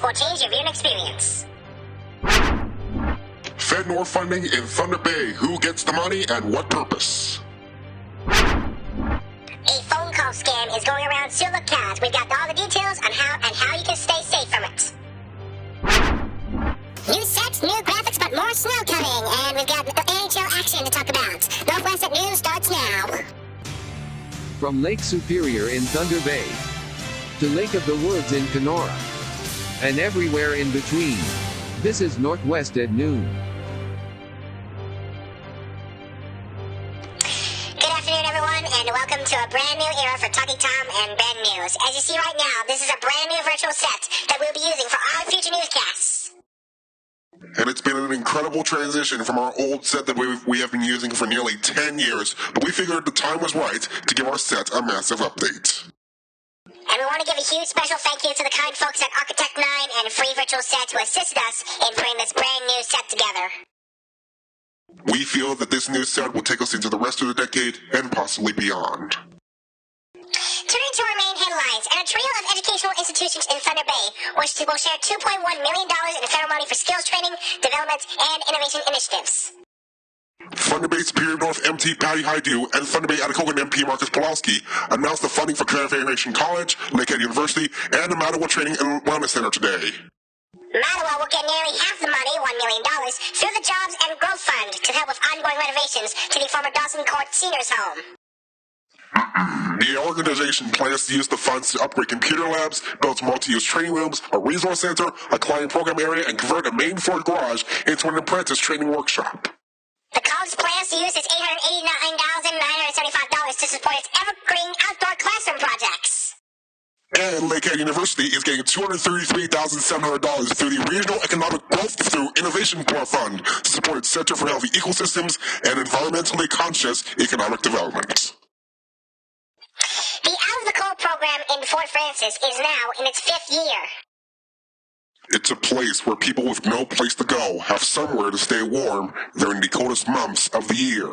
newscast will change your viewing experience. Fednor funding in Thunder Bay. Who gets the money and what purpose? A phone call scam is going around Sulacast. We've got all the details on how you can stay safe from it. New sets, new graphics, but more snow coming, and we've got NHL action to talk about. Northwest at Noon starts now. From Lake Superior in Thunder Bay to Lake of the Woods in Kenora and everywhere in between, this is Northwest at Noon. Good afternoon, everyone, and welcome to a brand new era for Talking Tom and Ben News. As you see right now, this is a brand new virtual set that we'll be using for our future newscasts. And it's been an incredible transition from our old set that we have been using for nearly 10 years, but we figured the time was right to give our set a massive update. And we want to give a huge special thank you to the kind folks at Architect 9 and Free Virtual Set who assisted us in putting this brand new set together. We feel that this new set will take us into the rest of the decade and possibly beyond. Turning to our main headlines, and a trio of educational institutions in Thunder Bay will share $2.1 million in federal money for skills training, development, and innovation initiatives. Thunder Bay Superior North MT Patty Hydew and Thunder Bay Atacogan MP Marcus Pulowski announced the funding for Confederation College, Lakehead University, and the Mattawa Training and Wellness Center today. Mattawa will get nearly half the money, $1 million, through the Jobs and Growth Fund to help with ongoing renovations to the former Dawson Court Seniors Home. The organization plans to use the funds to upgrade computer labs, build multi-use training rooms, a resource center, a client program area, and convert a main floor garage into an apprentice training workshop. The college plans to use its $889,975 to support its evergreen outdoor classroom projects. And Lakehead University is getting $233,700 through the Regional Economic Growth through Innovation Core Fund to support its Center for Healthy Ecosystems and Environmentally Conscious Economic Development. The Out of the Cold program in Fort Francis is now in its 5th year. It's a place where people with no place to go have somewhere to stay warm during the coldest months of the year.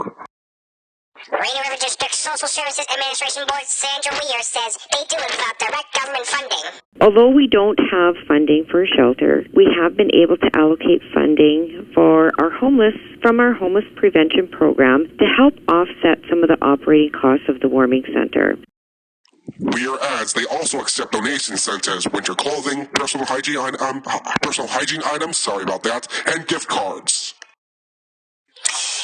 Rainy River District Social Services Administration Board Sandra Weir says they do it without direct government funding. Although we don't have funding for a shelter, we have been able to allocate funding for our homeless from our homeless prevention program to help offset some of the operating costs of the warming center. Weir adds they also accept donations such as winter clothing, personal hygiene items, and gift cards.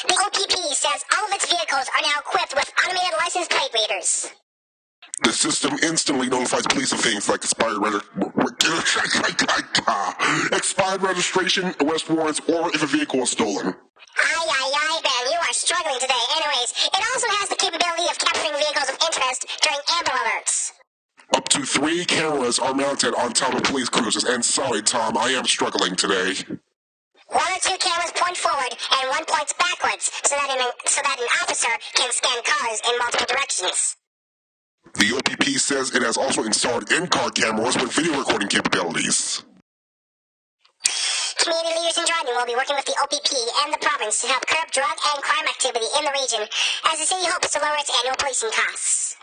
The OPP says all of its vehicles are now equipped with automated license plate readers. The system instantly notifies police of things like expired registration, arrest warrants, or if a vehicle is stolen. Aye, Ben, you are struggling today. Anyways, it also has the capability of capturing vehicles of interest during Amber Alerts. Up to 3 cameras are mounted on top of police cruisers, and sorry, Tom, I am struggling today. 1 or 2 cameras point forward and 1 points backwards so that an officer can scan cars in multiple directions. The OPP says it has also installed in-car cameras with video recording capabilities. Community leaders in Dryden will be working with the OPP and the province to help curb drug and crime activity in the region as the city hopes to lower its annual policing costs.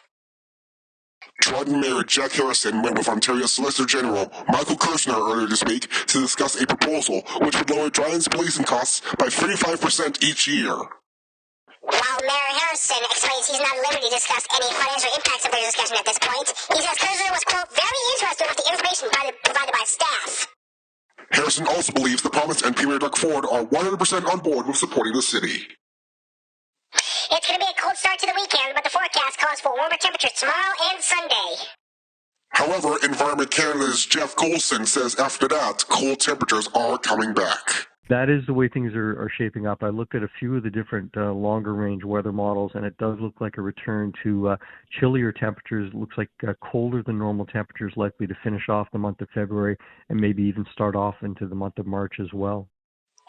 Dryden Mayor Jack Harrison met with Ontario Solicitor General Michael Kirshner earlier this week to discuss a proposal which would lower Dryden's policing costs by 35% each year. While Mayor Harrison explains he's not at liberty to discuss any financial impacts of their discussion at this point, he says Kirshner was, quote, very interested with the information provided by staff. Harrison also believes the province and Premier Doug Ford are 100% on board with supporting the city. It's going to be a cold start to the weekend, but the forecast calls for warmer temperatures tomorrow and Sunday. However, Environment Canada's Jeff Golson says after that, cold temperatures are coming back. That is the way things are shaping up. I looked at a few of the different longer-range weather models, and it does look like a return to chillier temperatures. It looks like colder than normal temperatures likely to finish off the month of February and maybe even start off into the month of March as well.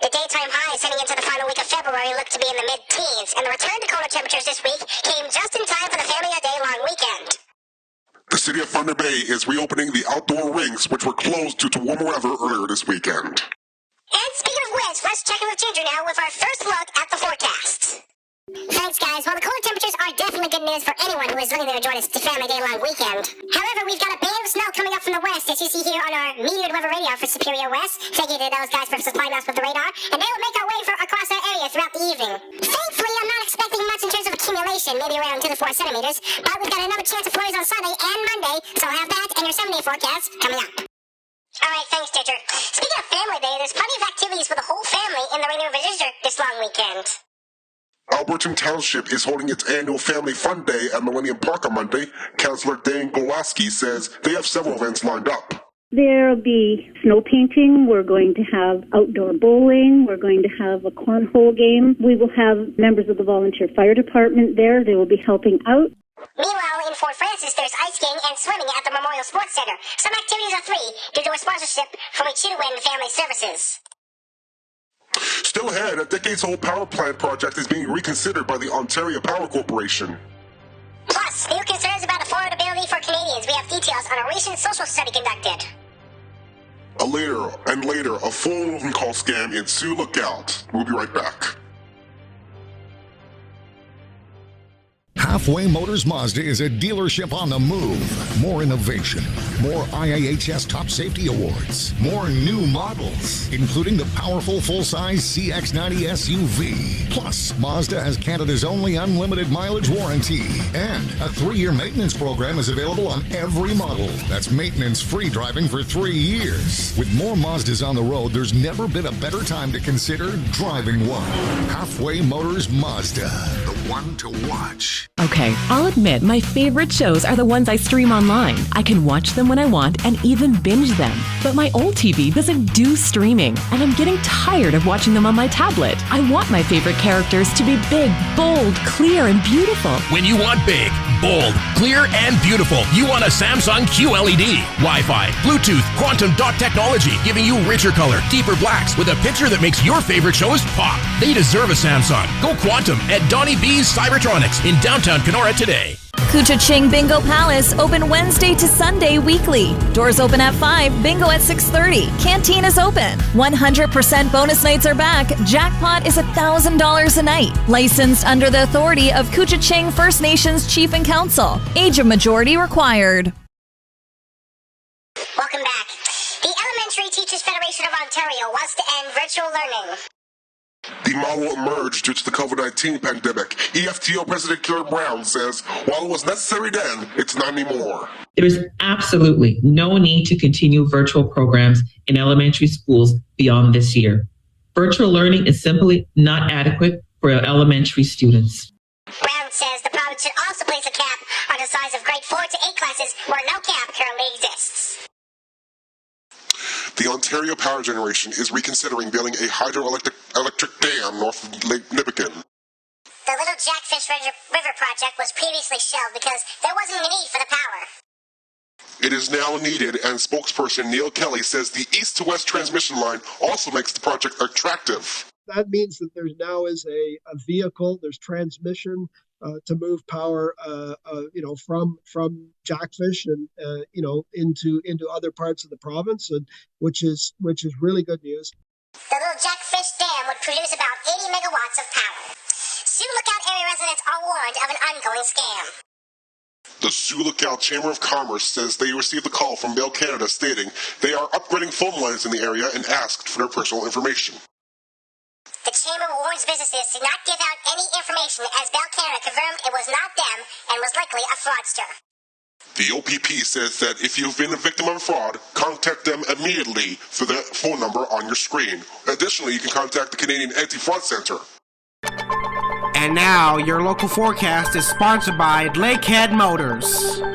The daytime highs heading into the final week of February look to be in the mid-teens, and the return to colder temperatures this week came just in time for the family a day-long weekend. The city of Thunder Bay is reopening the outdoor rinks, which were closed due to warmer weather earlier this weekend. And speaking of which, let's check in with Ginger now with our first look at the forecast. Thanks, guys. Well, the cold temperatures are definitely good news for anyone who is looking to enjoy this family day-long weekend. However, we've got a band of snow coming up from the west, as you see here on our meteored weather radar for Superior West. Thank you to those guys for supplying us with the radar, and they will make our way across our area throughout the evening. Thankfully, I'm not expecting much in terms of accumulation, maybe around 2 to 4 centimeters, but we've got another chance of flurries on Sunday and Monday, so I'll have that and your 7-day forecast coming up. Alright, thanks, Stitcher. Speaking of Family Day, there's plenty of activities for the whole family in the Rainy River District this long weekend. Alberton Township is holding its annual Family Fun Day at Millennium Park on Monday. Councillor Dan Golaski says they have several events lined up. There'll be snow painting, we're going to have outdoor bowling, we're going to have a cornhole game. We will have members of the volunteer fire department there, they will be helping out. Meanwhile, in Fort Francis, there's ice skating and swimming at the Memorial Sports Center. Some activities are free due to a sponsorship from a Chitawin Family Services. Still ahead, a decades-old power plant project is being reconsidered by the Ontario Power Corporation. Plus, new concerns about affordability for Canadians. We have details on a recent social study conducted. Later, a phone call scam in Sioux Lookout. We'll be right back. Halfway Motors Mazda is a dealership on the move. More innovation, more IIHS Top Safety Awards, more new models, including the powerful full-size CX-90 SUV. Plus, Mazda has Canada's only unlimited mileage warranty. And a 3-year maintenance program is available on every model. That's maintenance-free driving for 3 years. With more Mazdas on the road, there's never been a better time to consider driving one. Halfway Motors Mazda, the one to watch. Okay, I'll admit my favorite shows are the ones I stream online. I can watch them when I want and even binge them. But my old TV doesn't do streaming, and I'm getting tired of watching them on my tablet. I want my favorite characters to be big, bold, clear, and beautiful. When you want big, bold, clear, and beautiful, you want a Samsung QLED. Wi-Fi, Bluetooth, quantum dot technology, giving you richer color, deeper blacks, with a picture that makes your favorite shows pop. They deserve a Samsung. Go quantum at Donnie B's Cybertronics in downtown Kenora today. Kucha-Ching Bingo Palace, open Wednesday to Sunday weekly. Doors open at 5, bingo at 6:30. Canteen is open. 100% bonus nights are back. Jackpot is $1,000 a night. Licensed under the authority of Kucha-Ching First Nations Chief and Council. Age of majority required. Welcome back. The Elementary Teachers Federation of Ontario wants to end virtual learning. The model emerged due to the COVID-19 pandemic. EFTO President Karen Brown says, while it was necessary then, it's not anymore. There's absolutely no need to continue virtual programs in elementary schools beyond this year. Virtual learning is simply not adequate for elementary students. Brown says the province should also place a cap on the size of grade 4 to 8 classes where no cap currently exists. The Ontario Power Generation is reconsidering building a hydroelectric dam north of Lake Nipigon. The Little Jackfish River project was previously shelved because there wasn't a need for the power. It is now needed, and spokesperson Neil Kelly says the east to west transmission line also makes the project attractive. That means that there now is a vehicle, there's transmission to move power, from Jackfish and into other parts of the province, and which is really good news. The Little Jackfish Dam would produce about 80 megawatts of power. Sioux Lookout area residents are warned of an ongoing scam. The Sioux Lookout Chamber of Commerce says they received a call from Bell Canada stating they are upgrading phone lines in the area and asked for their personal information. The Chamber warns businesses to not give out any information, as Bell Canada confirmed it was not them and was likely a fraudster. The OPP says that if you've been a victim of fraud, contact them immediately through the phone number on your screen. Additionally, you can contact the Canadian Anti-Fraud Center. And now, your local forecast is sponsored by Lakehead Motors. Well,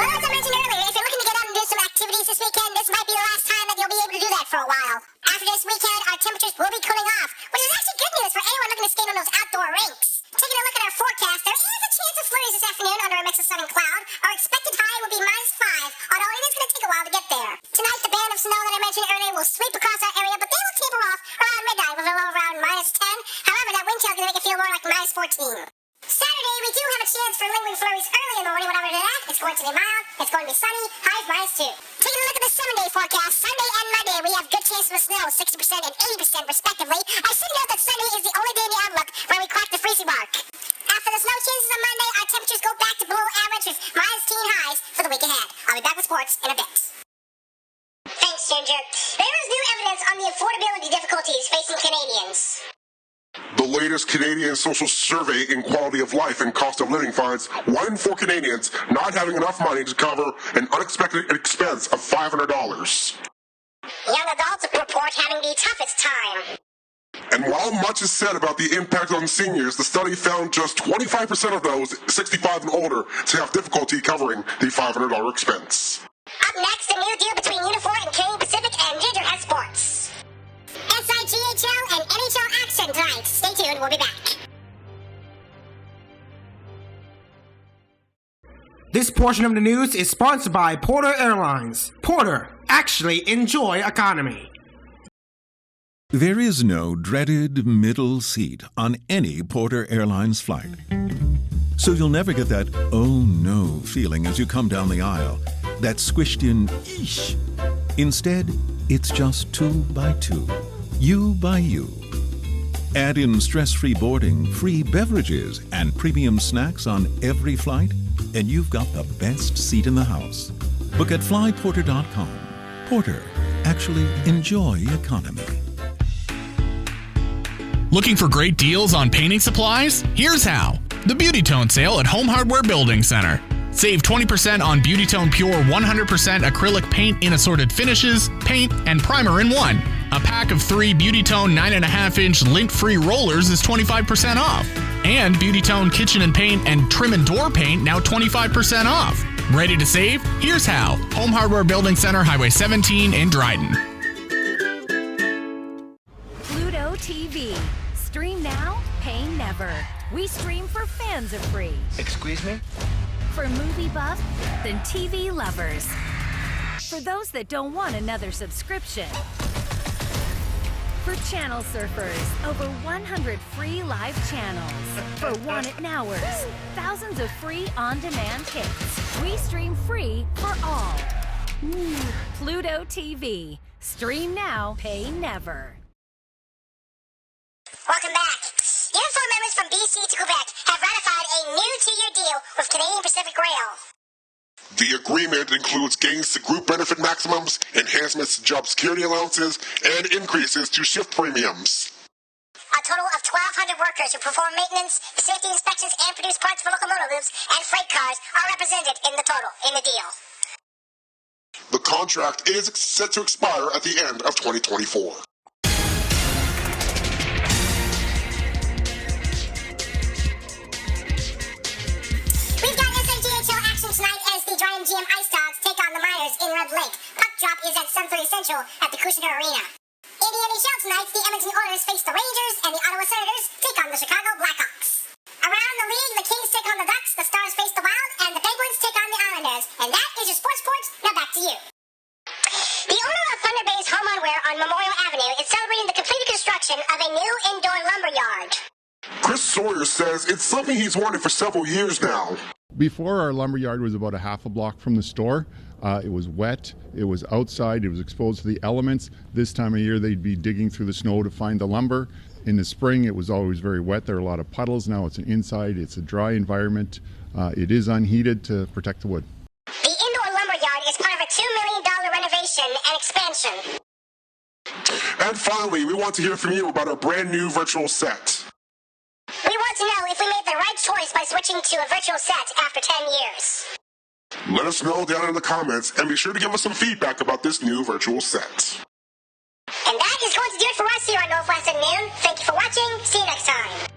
as I mentioned earlier, if you're looking to get out and do some activities this weekend, this might be the last time that you'll be able to do that for a while. After this weekend, our temperatures will be cooling off, which is actually good news for anyone looking to skate on those outdoor rinks. Taking a look at our forecast, there is a chance of flurries this afternoon under a mix of sun and cloud. Our expected high will be -5, although it is going to take a while to get there. Tonight, the band of snow that I mentioned earlier will sweep across our area, but they will taper off around midnight with a low around -10. However, that wind chill is going to make it feel more like -14. Saturday, we do have a chance for lingering flurries early in the morning. Whatever that, it's going to be mild, it's going to be sunny, highs -2. Taking a look at the 7-day forecast, Sunday and Monday, we have good chances of snow, 60% and 80% respectively. I should note that Sunday is the only sports in a bit. Thanks, Ginger. There is new evidence on the affordability difficulties facing Canadians. The latest Canadian social survey in quality of life and cost of living finds 1 in 4 Canadians not having enough money to cover an unexpected expense of $500. Young adults report having the toughest time. And while much is said about the impact on seniors, the study found just 25% of those 65 and older to have difficulty covering the $500 expense. Up next, a new deal between Unifor and Canadian Pacific, and Ginger has sports. SIGHL and NHL action tonight. Stay tuned, we'll be back. This portion of the news is sponsored by Porter Airlines. Porter, actually enjoy economy. There is no dreaded middle seat on any Porter Airlines flight. So you'll never get that oh no feeling as you come down the aisle, that squished in eesh. Instead, it's just 2 by 2, you by you. Add in stress-free boarding, free beverages, and premium snacks on every flight, and you've got the best seat in the house. Book at flyporter.com. Porter, actually enjoy economy. Looking for great deals on painting supplies? Here's how. The Beauty Tone sale at Home Hardware Building Center. Save 20% on Beauty Tone Pure 100% acrylic paint in assorted finishes, paint, and primer in one. A pack of 3 Beauty Tone 9.5-inch lint-free rollers is 25% off. And Beauty Tone kitchen and paint and trim and door paint now 25% off. Ready to save? Here's how. Home Hardware Building Center, Highway 17 in Dryden. Pluto TV. Stream now, pay never. We stream for fans of free. Excuse me? For movie buff, then TV lovers. For those that don't want another subscription. For channel surfers, over 100 free live channels. For Want It Nowers, thousands of free on-demand hits. We stream free for all. Pluto TV. Stream now, pay never. Welcome back. Unifor members from BC to Quebec have ratified a new 2-year deal with Canadian Pacific Rail. The agreement includes gains to group benefit maximums, enhancements to job security allowances, and increases to shift premiums. A total of 1,200 workers who perform maintenance, safety inspections, and produce parts for locomotives and freight cars are represented in the deal. The contract is set to expire at the end of 2024. Tonight, as the Dryden GM Ice Dogs take on the Miners in Red Lake. Puck drop is at 7:30 Central at the Kushner Arena. In the NHL tonight, the Edmonton Oilers face the Rangers, and the Ottawa Senators take on the Chicago Blackhawks. Around the league, the Kings take on the Ducks, the Stars face the Wild, and the Penguins take on the Islanders. And that is your sports report. Now back to you. The owner of Thunder Bay's Home on Ware on Memorial Avenue is celebrating the completed construction of a new indoor lumber yard. Chris Sawyer says it's something he's wanted for several years now. Before, our lumber yard was about a half a block from the store. It was wet, it was outside, it was exposed to the elements. This time of year they'd be digging through the snow to find the lumber. In the spring it was always very wet, there are a lot of puddles. Now it's an inside, it's a dry environment. It is unheated to protect the wood. The indoor lumber yard is part of a $2 million renovation and expansion. And finally, we want to hear from you about our brand new virtual set. We want to know if we made the right choice by switching to a virtual set after 10 years. Let us know down in the comments, and be sure to give us some feedback about this new virtual set. And that is going to do it for us here on Northwest at Noon. Thank you for watching. See you next time.